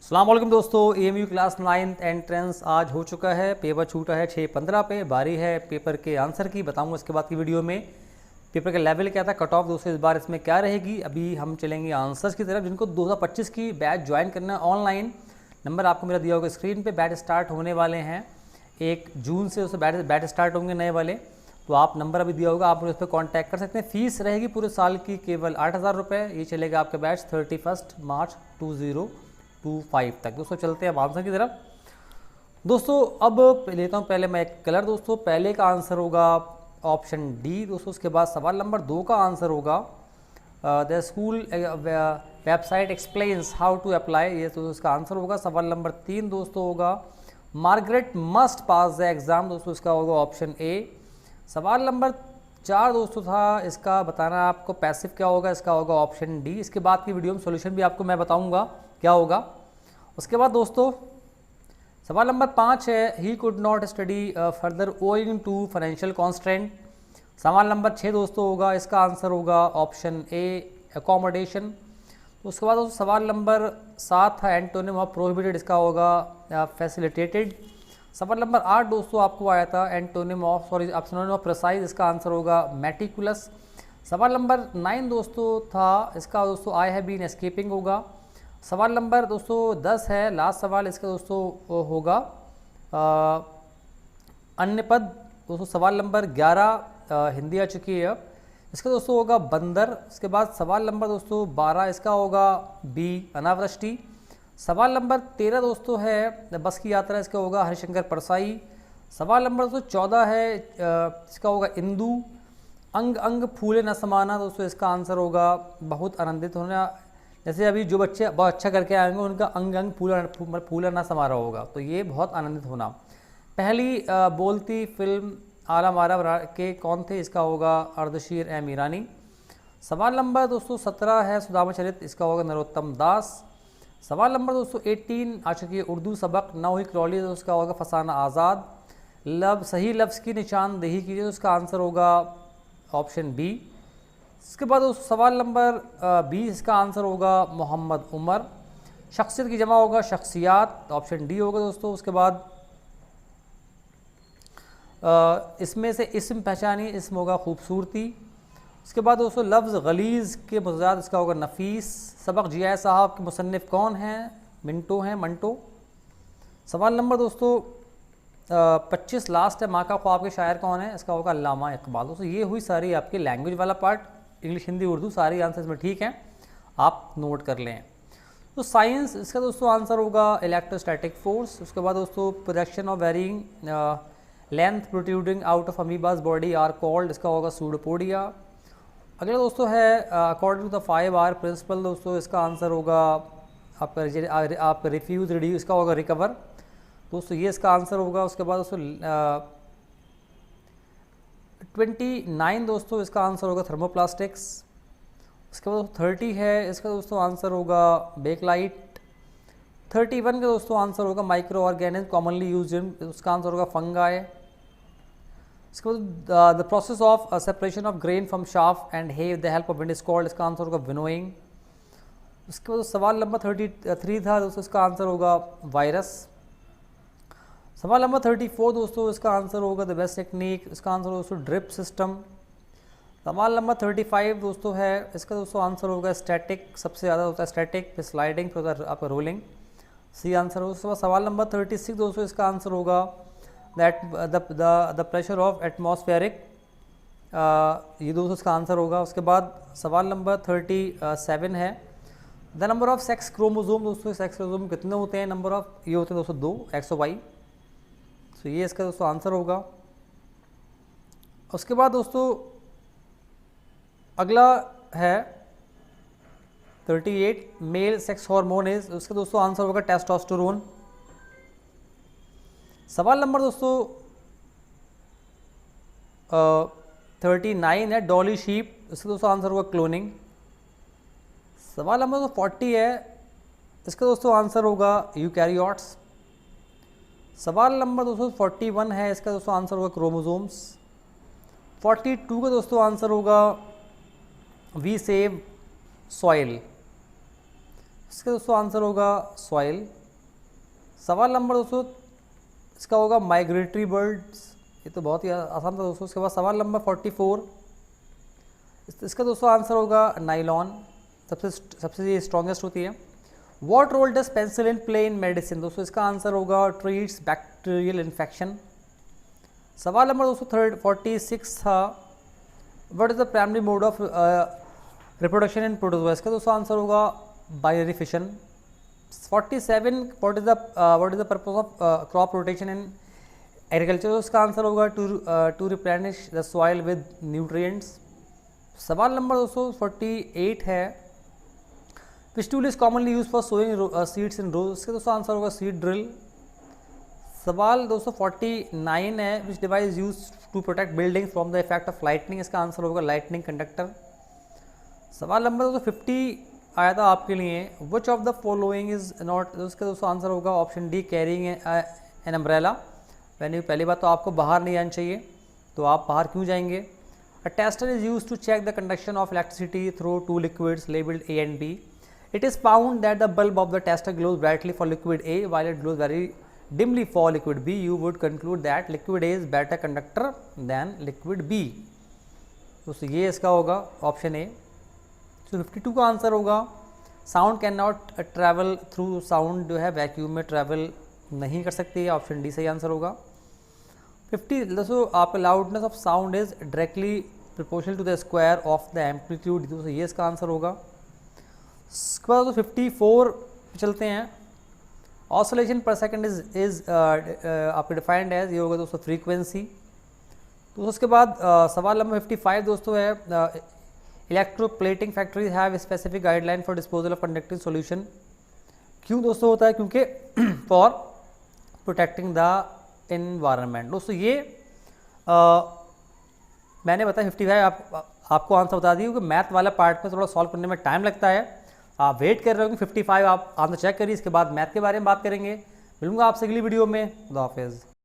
अस्सलाम वालेकुम दोस्तों, एएमयू क्लास 9th एंट्रेंस आज हो चुका है। पेपर छूटा है 6:15 पे। बारी है पेपर के आंसर की। बताऊंगा इसके बाद की वीडियो में पेपर का लेवल क्या था, कट ऑफ दोस्तों इस बार इसमें क्या रहेगी। अभी हम चलेंगे आंसर्स की तरफ। जिनको 2025 की बैच ज्वाइन करना है ऑनलाइन, नंबर आपको मेरा दिया होगा स्क्रीन पर। बैच स्टार्ट होने वाले हैं 1 जून से, उससे बैच स्टार्ट होंगे नए वाले। तो आप नंबर अभी दिया होगा, आप मुझे उस पर कॉन्टैक्ट कर सकते हैं। फीस रहेगी पूरे साल की केवल 8,000 रुपये। ये चलेगा आपका बैच 31 मार्च 2025 तक। दोस्तों चलते हैं अब आंसर की तरफ। दोस्तों अब लेता हूँ पहले मैं एक कलर। दोस्तों पहले का आंसर होगा ऑप्शन डी। दोस्तों उसके बाद सवाल नंबर 2 का आंसर होगा the school website explains how to apply. ये तो उसका आंसर होगा। सवाल नंबर 3 दोस्तों होगा Margaret must pass the exam. दोस्तों इसका होगा ऑप्शन ए। सवाल नंबर 4 दोस्तों था, इसका बताना आपको पैसिव क्या होगा। इसका होगा ऑप्शन डी। इसके बाद की वीडियो में सॉल्यूशन भी आपको मैं बताऊंगा क्या होगा। उसके बाद दोस्तों सवाल नंबर 5 है he could not study further owing to financial constraint. सवाल नंबर 6 दोस्तों होगा, इसका आंसर होगा ऑप्शन ए एकोमोडेशन। उसके बाद दोस्तों सवाल नंबर 7 था एंटोनिम ऑफ प्रोहिबिटेड। इसका होगा फैसिलिटेटेड। सवाल नंबर 8 दोस्तों आपको आया था antonym of synonym of precise. इसका आंसर होगा मेटिकुलस। सवाल नंबर 9 दोस्तों था, इसका दोस्तों आई हैव बीन एस्केपिंग होगा। सवाल नंबर दोस्तों 10 है लास्ट सवाल, इसका दोस्तों होगा अन्य पद। दोस्तों सवाल नंबर 11 हिंदी आ चुकी है अब, इसका दोस्तों होगा बंदर। इसके बाद सवाल नंबर दोस्तों 12, इसका होगा बी अनावृष्टि। सवाल नंबर 13 दोस्तों है बस की यात्रा। इसका होगा हरिशंकर परसाई। सवाल नंबर दोस्तों 14 है इसका होगा इंदु। अंग अंग फूले न समाना। दोस्तों इसका आंसर होगा बहुत आनंदित होना। जैसे अभी जो बच्चे बहुत अच्छा करके आएंगे उनका अंग अंग फूला ना समा रहा होगा, तो ये बहुत आनंदित होना। पहली बोलती फिल्म आला मारा के कौन थे। इसका होगा अर्धशीर एम ईरानी। सवाल नंबर दोस्तों 17 है सुदामा चरित। इसका होगा नरोत्तम दास। सवाल नंबर दोस्तों 18 आ चुकी है उर्दू सबक न हुई क्रॉली। तो उसका होगा फसाना आज़ाद। सही लफ्ज़ की निशानदेही कीजिए। तो उसका आंसर होगा ऑप्शन बी। इसके बाद सवाल नंबर 20, इसका आंसर होगा मोहम्मद उमर। शख्सियत की जमा होगा शख्सियात। ऑप्शन डी होगा दोस्तों। उसके बाद इसमें से इस्म पहचानिए। इस्म होगा खूबसूरती। उसके बाद दोस्तों लफ्ज़ गलीज़ के मुजाद। इसका होगा नफीस। सबक जिया साहब के मुसन्निफ़ कौन हैं। मिंटो हैं, मंटो। सवाल नंबर दोस्तों 25 लास्ट है, माँ का ख्वाब के शायर कौन है। इसका होगा अल्लामा इकबाल। दोस्तों ये हुई सारी आपकी लैंग्वेज वाला पार्ट, इंग्लिश हिंदी उर्दू सारी आंसर्स में ठीक हैं, आप नोट कर लें। तो साइंस, इसका दोस्तों आंसर होगा इलेक्ट्रोस्टैटिक फोर्स। उसके बाद दोस्तों production of varying length protruding out of amoeba's body are called. इसका होगा सूडोपोडिया। अगला दोस्तों है according to the 5R principal. दोस्तों इसका आंसर होगा आपका रिफ्यूज रिड्यूस। इसका होगा रिकवर। दोस्तों ये इसका आंसर होगा। उसके बाद दोस्तों 29 दोस्तों इसका आंसर होगा थर्मोप्लास्टिक्स। उसके बाद 30 है, इसका दोस्तों आंसर होगा बेकलाइट। 31 का दोस्तों आंसर होगा micro organism commonly use in. उसका आंसर होगा फंगाई। इसके बाद the process of separation of grain from shaft and have the help of wind is called. इसका आंसर होगा विनोइंग। उसके बाद सवाल नंबर 33 था दोस्तों, इसका आंसर होगा वायरस। सवाल नंबर 34 दोस्तों, इसका आंसर होगा द बेस्ट टेक्निक। इसका आंसर होगा दोस्तों ड्रिप सिस्टम। सवाल नंबर 35 दोस्तों है, इसका दोस्तों आंसर होगा स्टैटिक। सबसे ज़्यादा होता है स्टैटिक, फिर स्लाइडिंग, फिर आपका रोलिंग। सी आंसर होगा। उसके बाद सवाल नंबर 36 दोस्तों, इसका आंसर होगा that the pressure of atmospheric. ये दोस्तों इसका आंसर होगा। उसके बाद सवाल नंबर 37 है the number of sex chromosome. दोस्तों सेक्स क्रोमोजोम कितने होते हैं। नंबर ऑफ ये होते हैं दोस्तों 2 एक्स और वाई। तो ये इसका दोस्तों आंसर होगा। उसके बाद दोस्तों अगला है 38 मेल सेक्स हार्मोन इज। उसका दोस्तों आंसर होगा टेस्टोस्टेरोन। सवाल नंबर दोस्तों 39 है डॉली शीप। इसका दोस्तों आंसर होगा क्लोनिंग। सवाल नंबर 40 है, इसका दोस्तों आंसर होगा यूकैरियोट्स। सवाल नंबर दोस्तों 41 है, इसका दोस्तों आंसर होगा क्रोमोसोम्स। 42 का दोस्तों आंसर होगा वी सेव सॉइल। इसका दोस्तों आंसर होगा सॉइल। सवाल नंबर दोस्तों इसका होगा माइग्रेटरी बर्ड्स, ये तो बहुत ही आसान था दोस्तों। इसके बाद सवाल नंबर 44, इसका दोस्तों आंसर होगा नाइलॉन, सबसे ये स्ट्रॉन्गेस्ट होती है। What role does penicillin play in medicine, दोस्तों इसका आंसर होगा ट्रीट्स बैक्टीरियल इन्फेक्शन। सवाल नंबर दोस्तों 46 था, what is the primary mode of reproduction in protozoa, इसका दोस्तों आंसर होगा binary fission. 47, what is the purpose of crop rotation in agriculture, उसका आंसर होगा to replenish the soil with nutrients. सवाल नंबर दोस्तों 48 है, which tool is commonly use for sowing seeds इन रोज, इसका दोस्तों आंसर होगा सीड ड्रिल। सवाल दोस्तों 49 है, which device use to protect building from the effect of lightning, इसका आंसर होगा लाइटनिंग कंडक्टर। सवाल नंबर दोस्तों 50 आया था आपके लिए, which of the following is not, उसका दोस्तों आंसर होगा option D carrying an umbrella. पहली बात तो आपको बाहर नहीं आना चाहिए, तो आप बाहर क्यों जाएंगे। A tester is use to check the conduction of electricity through two liquids labelled A and B. It is found that the bulb of the tester glows brightly for liquid A while it glows very dimly for liquid B. You would conclude that liquid A is better conductor than liquid B. तो ये इसका होगा option A. तो 52 का answer होगा sound can not travel through, sound जो है vacuum में ट्रैवल नहीं कर सकती है, ऑप्शन डी सही आंसर होगा। 50 दोस्तों आपका loudness of sound is directly proportional to the square of the amplitude, दोस्तों ये इसका आंसर होगा। इसके बाद 54 पे चलते हैं, ऑसिलेशन पर सेकंड इज आपके डिफाइंड एज, ये होगा दोस्तों फ्रीक्वेंसी। तो उसके बाद सवाल नंबर 55 दोस्तों है, electroplating factories have specific guideline for disposal of conducting solution, क्यों दोस्तों होता है, क्योंकि फॉर प्रोटेक्टिंग द इन्वायरमेंट। दोस्तों ये मैंने बताया 55 आपको आंसर बता दिया, क्योंकि मैथ वाला पार्ट में थोड़ा सॉल्व करने में टाइम लगता है। आप वेट कर रहे हो कि 55 आप आंसर चेक करिए, इसके बाद मैथ के बारे में बात करेंगे। मिलूंगा आपसे अगली वीडियो में, खुदा हाफिज़।